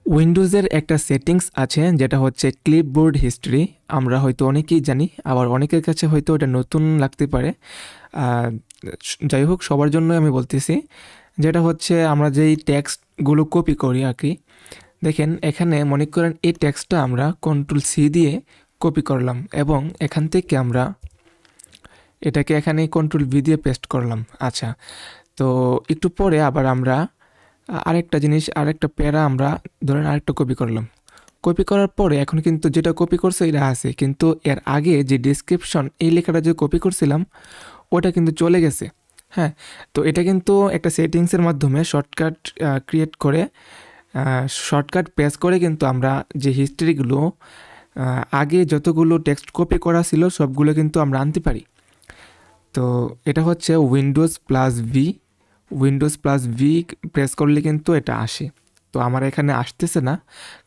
উইন্ডোজের একটা সেটিংস আছে যেটা হচ্ছে ক্লিপবোর্ড হিস্ট্রি। আমরা হয়তো অনেকেই জানি, আবার অনেকের কাছে হয়তো এটা নতুন লাগতে পারে। যাই হোক, সবার জন্য আমি বলতেছি, যেটা হচ্ছে আমরা যেই টেক্সটগুলো কপি করি আর কি। দেখেন এখানে মনে করেন এই টেক্সটটা আমরা Ctrl+C দিয়ে কপি করলাম এবং এখান থেকে আমরা এটাকে এখানে Ctrl+V দিয়ে পেস্ট করলাম। আচ্ছা, তো একটু পরে আবার আমরা আরেকটা জিনিস, আরেকটা প্যারা আমরা ধরেন আরেকটা কপি করলাম। কপি করার পরে এখন কিন্তু যেটা কপি করছে এটা আছে, কিন্তু এর আগে যে ডেসক্রিপশন এই লেখাটা যে কপি করছিলাম ওটা কিন্তু চলে গেছে। হ্যাঁ, তো এটা কিন্তু একটা সেটিংসের মাধ্যমে শর্টকাট ক্রিয়েট করে, শর্টকাট প্রেস করে কিন্তু আমরা যে হিস্ট্রিগুলো আগে যতগুলো টেক্সট কপি করা ছিল সবগুলো কিন্তু আমরা আনতে পারি। তো এটা হচ্ছে উইন্ডোজ+V প্রেস করলে কিন্তু এটা আসে। তো আমার এখানে আসতেছে না,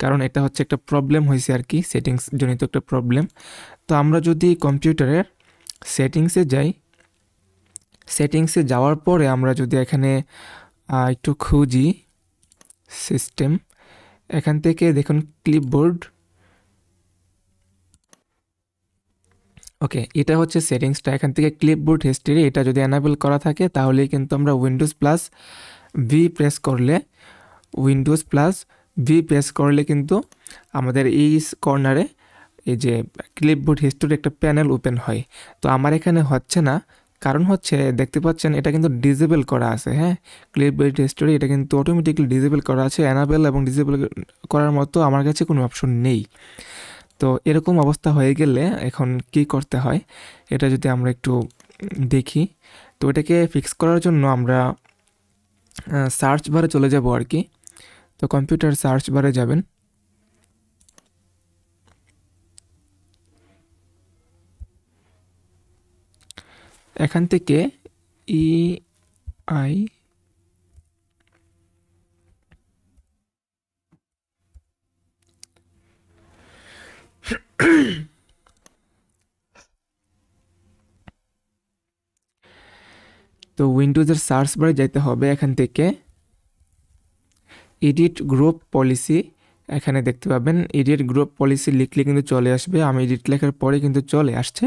কারণ এটা হচ্ছে একটা প্রবলেম হয়েছে আর কি, সেটিংস জনিত একটা প্রবলেম। তো আমরা যদি কম্পিউটারের সেটিংসে যাই, সেটিংসে যাওয়ার পরে আমরা যদি এখানে একটু খুঁজি সিস্টেম, এখান থেকে দেখুন ক্লিপবোর্ড। ওকে, এটা হচ্ছে সেটিংসটা। এখান থেকে ক্লিপবোর্ড হিস্ট্রি এটা যদি এনাবেল করা থাকে তাহলেই কিন্তু আমরা উইন্ডোজ+V প্রেস করলে কিন্তু আমাদের এই কর্নারে এই যে ক্লিপবোর্ড হিস্ট্রি একটা প্যানেল ওপেন হয়। তো আমার এখানে হচ্ছে না, কারণ হচ্ছে দেখতে পাচ্ছেন এটা কিন্তু ডিসেবল করা আছে। হ্যাঁ, ক্লিপবোর্ড হিস্ট্রি এটা কিন্তু অটোমেটিক্যালি ডিসেবল করা আছে। এনাবেল এবং ডিসেবল করার মতো আমার কাছে কোনো অপশন নেই। তো এরকম অবস্থা হয়ে গেলে এখন কি করতে হয় এটা যদি আমরা একটু দেখি। তো এটাকে ফিক্স করার জন্য আমরা সার্চ বারে চলে যাব আর কি। তো কম্পিউটার সার্চ বারে যাবেন, এখান থেকে EI তো উইন্ডোজের সার্চ বারে যাইতে হবে। এখান থেকে এডিট গ্রুপ পলিসি এখানে দেখতে পাবেন। এডিট গ্রুপ পলিসি লিখলে কিন্তু চলে আসবে। আমি এডিট লেখার পরে কিন্তু চলে আসছে।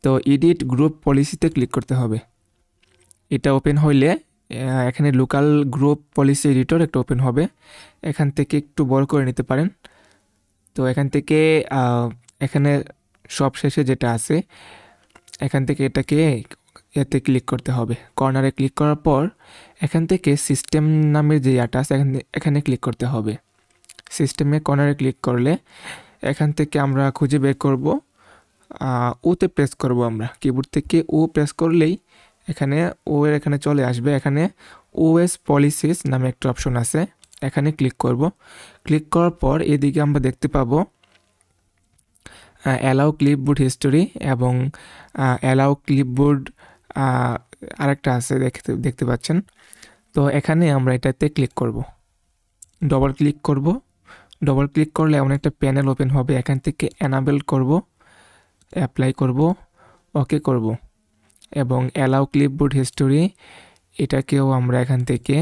তো এডিট গ্রুপ পলিসিতে ক্লিক করতে হবে। এটা ওপেন হইলে এখানে লোকাল গ্রুপ পলিসি এডিটর একটা ওপেন হবে। এখান থেকে একটু বড় করে নিতে পারেন। তো এখান থেকে এখানে সব শেষে যেটা আছে এখান থেকে এটাকে এতে ক্লিক করতে হবে। কর্নারে ক্লিক করার পর এখান থেকে সিস্টেম নামের যে ইয়াটা আছে এখানে ক্লিক করতে হবে। সিস্টেমে কর্নারে ক্লিক করলে এখান থেকে আমরা খুঁজে বের করব, ওতে প্রেস করব। আমরা কিবোর্ড থেকে ও প্রেস করলেই এখানে এখানে চলে আসবে। এখানে ওএস পলিসিস নামে একটা অপশন আছে, এখানে ক্লিক করব। ক্লিক করার পর এদিকে আমরা দেখতে পাবো অ্যালাউ ক্লিপবোর্ড হিস্টোরি এবং অ্যালাউ ক্লিপবোর্ড আরেকটা আছে দেখতে পাচ্ছেন। তো এখানে আমরা এটাতে ক্লিক করব, ডবল ক্লিক করলে এমন একটা প্যানেল ওপেন হবে। এখান থেকে এনাবেল করব, অ্যাপ্লাই করব, ওকে করব এবং অ্যালাউ ক্লিপবোর্ড হিস্টোরি এটাকেও আমরা এখান থেকে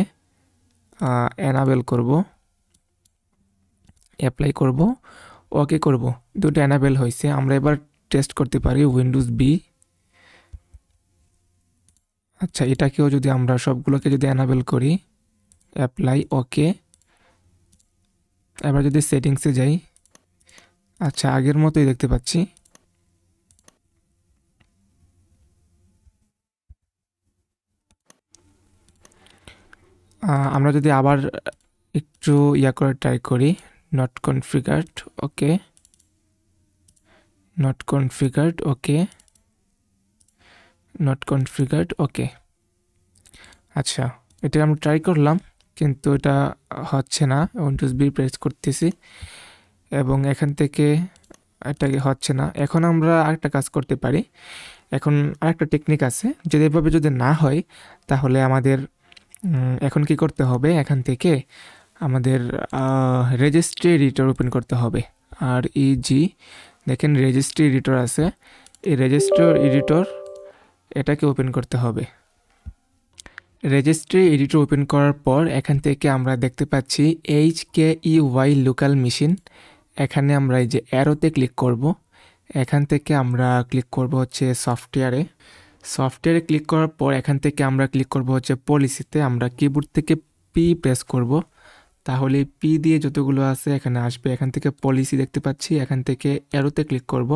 এনাবেল করব, অ্যাপ্লাই করব, ওকে করব। দুটো এনাবেল হয়েছে। আমরা এবার টেস্ট করতে পারি উইন্ডোজ+V। আচ্ছা, এটাকেও যদি আমরা সবগুলোকে যদি এনাবেল করি, অ্যাপ্লাই, ওকে। এবার যদি সেটিংসে যাই, আচ্ছা আগের মতোই দেখতে পাচ্ছি। আমরা যদি আবার একটু করে ট্রাই করি, not configured, okay, not configured, okay, not configured, okay. আচ্ছা, এটা আমরা ট্রাই করলাম কিন্তু এটা হচ্ছে না। উইন্ডোজ+V প্রেস করতেছি এবং এখান থেকে এটাকে হচ্ছে না। এখন আমরা আরেকটা কাজ করতে পারি। এখন আরেকটা টেকনিক আছে, যদি এভাবে যদি না হয় তাহলে আমাদের এখন কি করতে হবে, এখান থেকে আমাদের রেজিস্ট্রি এডিটর ওপেন করতে হবে। আর দেখেন রেজিস্ট্রি এডিটর আছে, এই রেজিস্ট্রি এডিটর এটাকে ওপেন করতে হবে। রেজিস্ট্রি এডিটর ওপেন করার পর এখান থেকে আমরা দেখতে পাচ্ছি HKEY লোকাল মেশিন। এখানে আমরা এই যে অ্যারোতে ক্লিক করব। এখান থেকে আমরা ক্লিক করব হচ্ছে সফটওয়্যারে ক্লিক করার পর এখান থেকে আমরা ক্লিক করব হচ্ছে পলিসিতে। আমরা কিবোর্ড থেকে পি প্রেস করব, তাহলে পি দিয়ে যতগুলো আছে এখানে আসবে। এখান থেকে পলিসি দেখতে পাচ্ছি, এখান থেকে অ্যারোতে ক্লিক করব।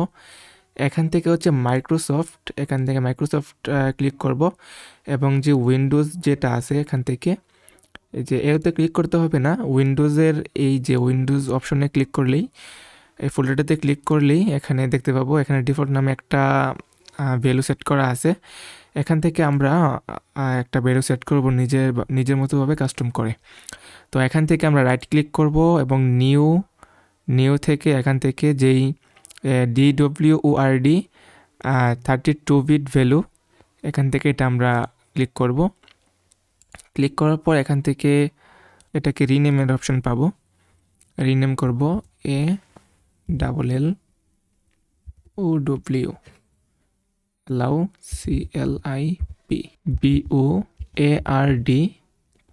এখান থেকে হচ্ছে মাইক্রোসফট, এখান থেকে মাইক্রোসফট ক্লিক করব এবং যে উইন্ডোজ যেটা আছে এখান থেকে এই যে এরতে ক্লিক করতে হবে না, উইন্ডোজের এই যে উইন্ডোজ অপশনে ক্লিক করলেই, এই ফোল্ডারটাতে ক্লিক করলেই এখানে দেখতে পাবো এখানে ডিফল্ট নামে একটা ভ্যালু সেট করা আছে। এখান থেকে আমরা একটা ভ্যালু সেট করব নিজের মতোভাবে কাস্টম করে। তো এখান থেকে আমরা রাইট ক্লিক করব এবং নিউ থেকে এখান থেকে যেই DWORD 32 বিট ভ্যালু, এখান থেকে এটা আমরা ক্লিক করব। ক্লিক করার পর এখান থেকে এটাকে রিনেমের অপশন পাবো, রিনেম করব ALLOW allow CLIPBOARD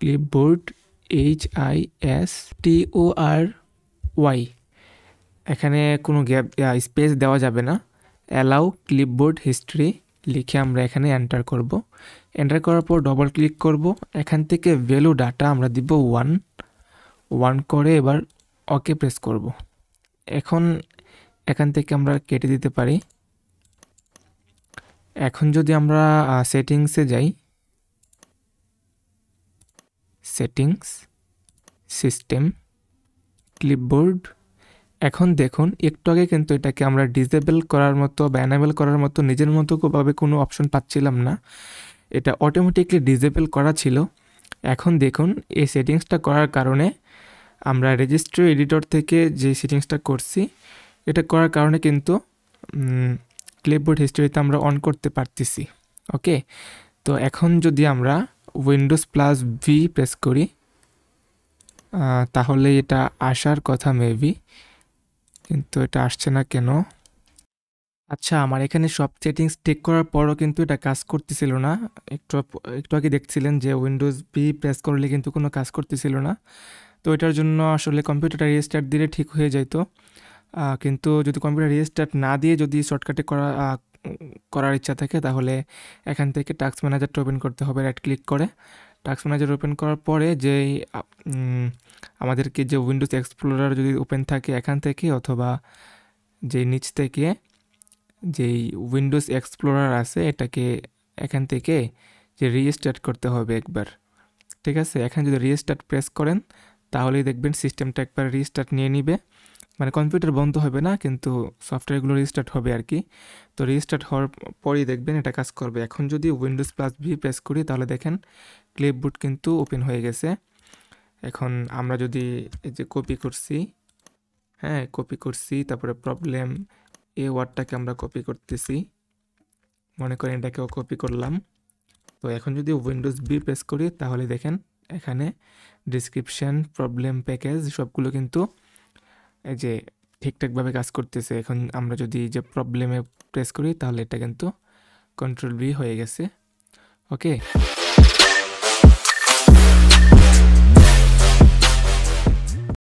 clipboard HISTORY। এখানে কোনো গ্যাপ স্পেস দেওয়া যাবে না। অ্যালাউ ক্লিপবোর্ড হিস্ট্রি লিখে আমরা এখানে এন্টার করব। এন্টার করার পর ডবল ক্লিক করব। এখান থেকে ভ্যালু ডাটা আমরা দিব 1 করে এবার ওকে প্রেস করব। এখন এখান থেকে আমরা কেটে দিতে পারি। এখন যদি আমরা সেটিংসে যাই, সেটিংস, সিস্টেম, ক্লিপবোর্ড, এখন দেখুন একটু আগে কিন্তু এটাকে আমরা ডিসেবল করার মতো বা এনেবল করার মতো নিজের মতো ভাবে কোনো অপশন পাচ্ছিলাম না, এটা অটোমেটিকলি ডিসেবল করা ছিল। এখন দেখুন এই সেটিংসটা করার কারণে আমরা রেজিস্ট্রি এডিটর থেকে যে সেটিংসটা করছি এটা করার কারণে কিন্তু ক্লিপবোর্ড হিস্ট্রিতে আমরা অন করতে পারতেছি। ওকে, তো এখন যদি আমরা Windows+V প্রেস করি তাহলে এটা আসার কথা মেবি, কিন্তু এটা আসছে না কেন? আচ্ছা, আমার এখানে সব সেটিংস ঠিক করার পরও কিন্তু এটা কাজ করতেছিল না। একটু আগে দেখছিলেন যে Windows+V প্রেস করলে কিন্তু কোনো কাজ করতেছিল না। তো এটার জন্য আসলে কম্পিউটারটা রিস্টার্ট দিলে ঠিক হয়ে যেত, কিন্তু যদি কম্পিউটার রিস্টার্ট না দিয়ে যদি শর্টকাটে করার ইচ্ছা থাকে তাহলে এখান থেকে টাস্ক ম্যানেজারটা ওপেন করতে হবে। রাইট ক্লিক করে টাস্ক ম্যানেজার ওপেন করার পরে যেই আমাদেরকে যে উইন্ডোজ এক্সপ্লোরার যদি ওপেন থাকে এখান থেকে, অথবা যেই নিচ থেকে যেই উইন্ডোজ এক্সপ্লোরার আছে এটাকে এখান থেকে যে রিস্টার্ট করতে হবে একবার। ঠিক আছে, এখানে যদি রিস্টার্ট প্রেস করেন তাহলেই দেখবেন সিস্টেমটা একবার রিস্টার্ট নিয়ে নিবে, মানে কম্পিউটার বন্ধ হবে না কিন্তু সফটওয়্যারগুলো রিস্টার্ট হবে আর কি। তো রিস্টার্ট হওয়ার পরেই দেখবেন এটা কাজ করবে। এখন যদি Windows+V প্রেস করি তাহলে দেখেন ক্লিপবোর্ড কিন্তু ওপেন হয়ে গেছে। এখন আমরা যদি এই যে কপি করছি, তারপরে প্রবলেম এই ওয়ার্ডটাকে আমরা কপি করতেছি, মনে করেন এটাকেও কপি করলাম। তো এখন যদি Windows+V প্রেস করি তাহলে দেখেন এখানে ডিসক্রিপশন, প্রবলেম, প্যাকেজ সবগুলো কিন্তু এই যে ঠিকঠাকভাবে কাজ করতেছে। এখন আমরা যদি যে প্রবলেমে প্রেস করি তাহলে এটা কিন্তু Ctrl+V হয়ে গেছে। ওকে।